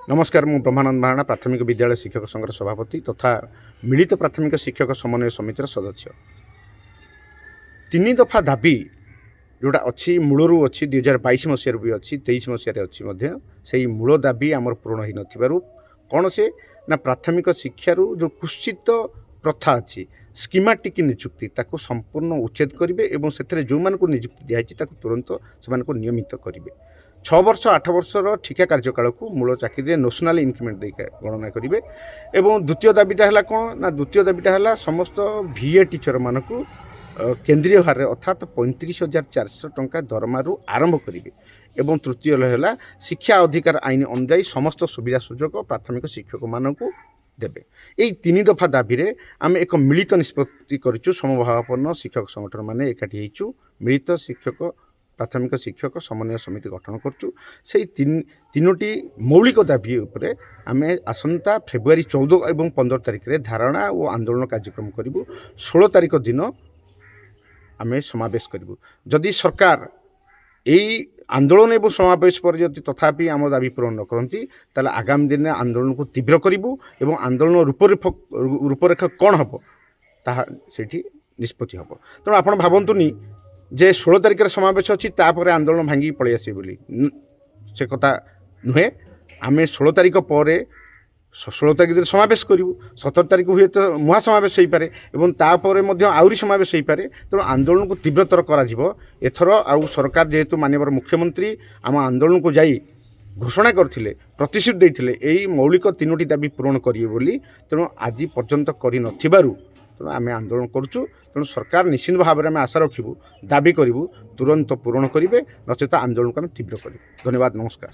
नमस्कार मु ब्रह्मानंद महाराणा प्राथमिक विद्यालय शिक्षक संघर सभापति तथा मिलित प्राथमिक शिक्षक समन्वय समितिर सदस्य। तीन दफा दाबी जोड़ा अच्छी मूलरू अच्छी 2022 मसीह भी अच्छी 23 मसीह अच्छी से मूल दाबी आमर पूर्ण हो न कौन से ना प्राथमिक शिक्षार जो कुत्सित प्रथा अच्छी स्कीमाटिक नियुक्ति ताको संपूर्ण उच्छेद करेंगे से जो मानक नियुक्ति दिखाई तुरंत से नियमित करेंगे 6 वर्ष 8 वर्षर ठिका कार्यकाल को मूल चाकरी नेशनल इंक्रीमेंट दे गणना करेंगे। द्वितीय दाबीटा है कौन ना द्वितीय दाबीटा है समस्त VA टीचर मानक केंद्रीय हार अर्थात 35,400 टंका दरमारू आरंभ करेंगे। तृतीय है शिक्षा अधिकार आईन अनुजाई समस्त सुविधा सुजोग प्राथमिक शिक्षक मानक देवे। यही 3 दफा दाबी रे आम एक मिलित निष्पत्ति करूँ समभावापन्न शिक्षक संगठन माने एकाठी होइछु मिलित शिक्षक प्राथमिक शिक्षक समन्वय समिति गठन करूँ। से तीनोटी मौलिक दाबी उपरे आमे आसंता फेब्रुआरी 14 और 15 तारिख में धारणा और आंदोलन कार्यक्रम करूँ। 16 तारिख दिन आमे समावेश करूँ। जदि सरकार यही आंदोलन और समावेश पर जदि तथापि आम दाबी पूरण न करती ताले आगामी दिन आंदोलन को तीव्र करूँ और आंदोलन रूपरेखा कौन हम ताहा सेठी निष्पत्ति हम। तेणु आप भावतुनि जे 16 तारिख समावेश अच्छी तापर आंदोलन भांगी पलि आसे बोली से कथा नुहे। आम 16 तारिख पर 16 तारिख दिन समावेश करूँ। 17 तारिख हुए तो मुहा समावेश हो पारे तापर आहरी समावेश हो पारे। तेणु आंदोलन को तीव्रतर कर आउ सरकार जेहेतु माननीय मुख्यमंत्री आम आंदोलन को जाई घोषणा करथिले प्रतिश्रुति देथिले एई मौलिक 3टी दाबी पूरण करिवे बोली। तेणु आज पर्यंत करि नथिबारु तेणु आम आंदोलन करूँ। तेणु सरकार निश्चित भाव में आशा रखू दाबी करूँ तुरंत पूरण करेंगे नचेत आंदोलन को आम तीव्र करूँ। धन्यवाद। नमस्कार।